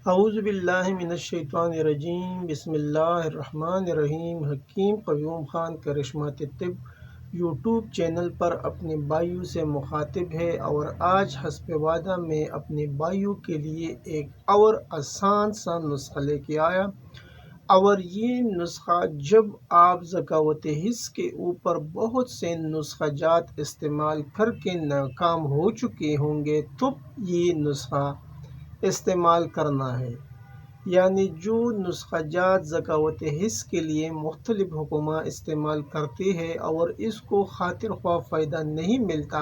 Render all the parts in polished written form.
اعوذ باللہ من الشیطان الرجیم، بسم اللہ الرحمن الرحیم۔ حکیم قیوم خان کرشمات طب یوٹیوب چینل پر اپنے بھائیوں سے مخاطب ہے، اور آج حسب وعدہ میں اپنے بھائیوں کے لیے ایک اور آسان سا نسخہ لے کے آیا۔ اور یہ نسخہ جب آپ ذکاوت حص کے اوپر بہت سے نسخہ جات استعمال کر کے ناکام ہو چکے ہوں گے تو یہ نسخہ استعمال کرنا ہے۔ یعنی جو نسخہ جات ذکاوت حص کے لیے مختلف حکماں استعمال کرتے ہیں اور اس کو خاطر خواہ فائدہ نہیں ملتا،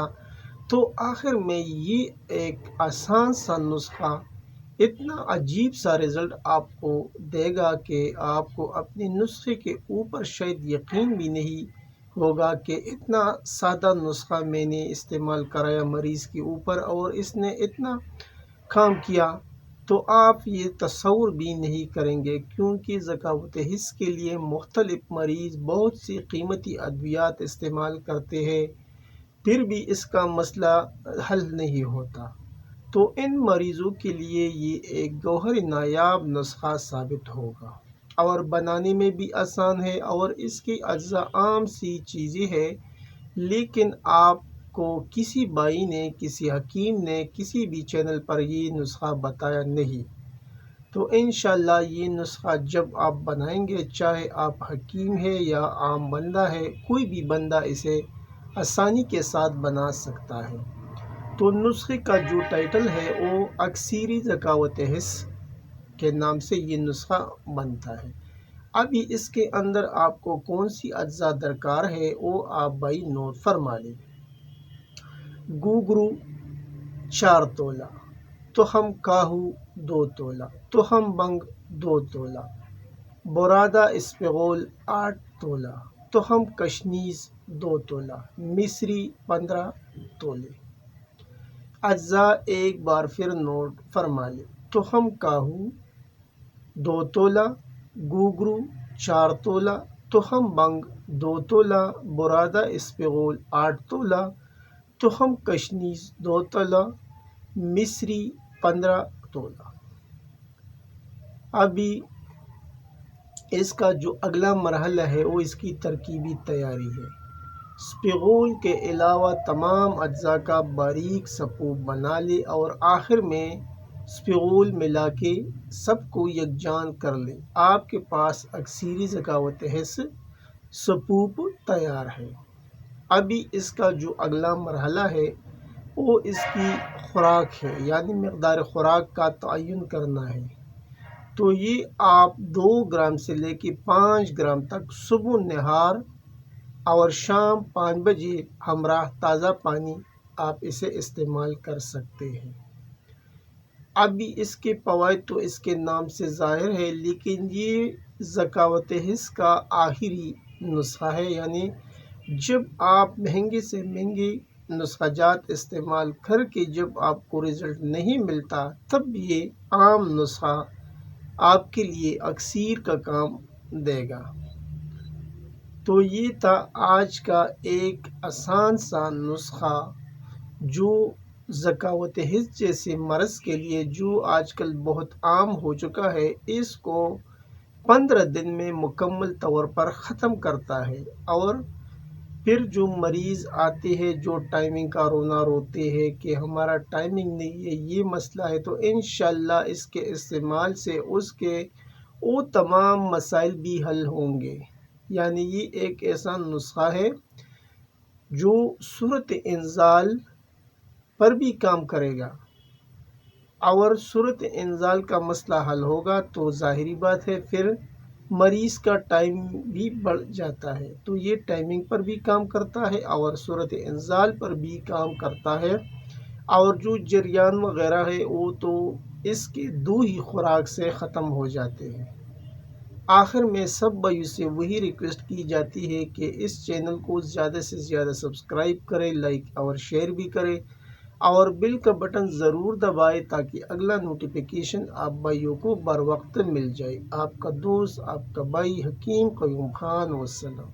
تو آخر میں یہ ایک آسان سا نسخہ اتنا عجیب سا رزلٹ آپ کو دے گا کہ آپ کو اپنے نسخے کے اوپر شاید یقین بھی نہیں ہوگا کہ اتنا سادہ نسخہ میں نے استعمال کرایا مریض کے اوپر اور اس نے اتنا کام کیا۔ تو آپ یہ تصور بھی نہیں کریں گے، کیونکہ ذکاوت حص کے لیے مختلف مریض بہت سی قیمتی ادویات استعمال کرتے ہیں، پھر بھی اس کا مسئلہ حل نہیں ہوتا۔ تو ان مریضوں کے لیے یہ ایک گوہر نایاب نسخہ ثابت ہوگا، اور بنانے میں بھی آسان ہے، اور اس کی اجزاء عام سی چیزیں ہیں، لیکن آپ کو کسی بھائی نے، کسی حکیم نے کسی بھی چینل پر یہ نسخہ بتایا نہیں۔ تو انشاءاللہ یہ نسخہ جب آپ بنائیں گے، چاہے آپ حکیم ہے یا عام بندہ ہے، کوئی بھی بندہ اسے آسانی کے ساتھ بنا سکتا ہے۔ تو نسخے کا جو ٹائٹل ہے وہ اکثیری ذکاوت حص کے نام سے یہ نسخہ بنتا ہے۔ ابھی اس کے اندر آپ کو کون سی اجزاء درکار ہے وہ آپ بھائی نوٹ فرما لیں۔ گوگرو 4 تولہ، تخم کاہو 2 تولہ، تخم بنگ 2 تولہ، برادہ اسپغول 8 تولہ، تخم کشنیز 2 تولہ، مصری 15 تولے۔ اجزاء ایک بار پھر نوٹ فرما لیں۔ تخم کاہو 2 تولہ، گوگرو 4 تولہ، تخم بنگ 2 تولہ، برادہ اسپغول 8 تولہ، تخم کشنیز 2 تولہ، مصری 15 تولہ۔ ابھی اس کا جو اگلا مرحلہ ہے وہ اس کی ترکیبی تیاری ہے۔ اسپغول کے علاوہ تمام اجزاء کا باریک سپوپ بنا لے اور آخر میں اسپغول ملا کے سب کو یکجان کر لیں۔ آپ کے پاس اکثیری ذکاوت حص سپوپ تیار ہے۔ ابھی اس کا جو اگلا مرحلہ ہے وہ اس کی خوراک ہے، یعنی مقدار خوراک کا تعین کرنا ہے۔ تو یہ آپ 2 گرام سے لے کے 5 گرام تک صبح نہار اور شام 5 بجے ہمراہ تازہ پانی آپ اسے استعمال کر سکتے ہیں۔ ابھی اس کے فوائد تو اس کے نام سے ظاہر ہے، لیکن یہ ذکاوت حص کا آخری نسخہ ہے، یعنی جب آپ مہنگے سے مہنگے نسخہ جات استعمال کر کے جب آپ کو رزلٹ نہیں ملتا، تب یہ عام نسخہ آپ کے لیے اکثیر کا کام دے گا۔ تو یہ تھا آج کا ایک آسان سا نسخہ جو ذکاوت حص جیسے مرض کے لیے جو آج کل بہت عام ہو چکا ہے، اس کو 15 دن میں مکمل طور پر ختم کرتا ہے۔ اور پھر جو مریض آتے ہیں جو ٹائمنگ کا رونا روتے ہیں کہ ہمارا ٹائمنگ نہیں ہے، یہ مسئلہ ہے، تو انشاءاللہ اس کے استعمال سے اس کے وہ تمام مسائل بھی حل ہوں گے۔ یعنی یہ ایک ایسا نسخہ ہے جو صورت انزال پر بھی کام کرے گا، اور صورت انزال کا مسئلہ حل ہوگا تو ظاہری بات ہے پھر مریض کا ٹائم بھی بڑھ جاتا ہے، تو یہ ٹائمنگ پر بھی کام کرتا ہے اور صورت انزال پر بھی کام کرتا ہے۔ اور جو جریان وغیرہ ہے وہ تو اس کے 2 ہی خوراک سے ختم ہو جاتے ہیں۔ آخر میں سب بھائیوں سے وہی ریکویسٹ کی جاتی ہے کہ اس چینل کو زیادہ سے زیادہ سبسکرائب کریں، لائک اور شیئر بھی کریں، اور بیل کا بٹن ضرور دبائیں تاکہ اگلا نوٹیفیکیشن آپ بھائیوں کو بر وقت مل جائے۔ آپ کا دوست، آپ کا بھائی حکیم قیوم خان، والسلام۔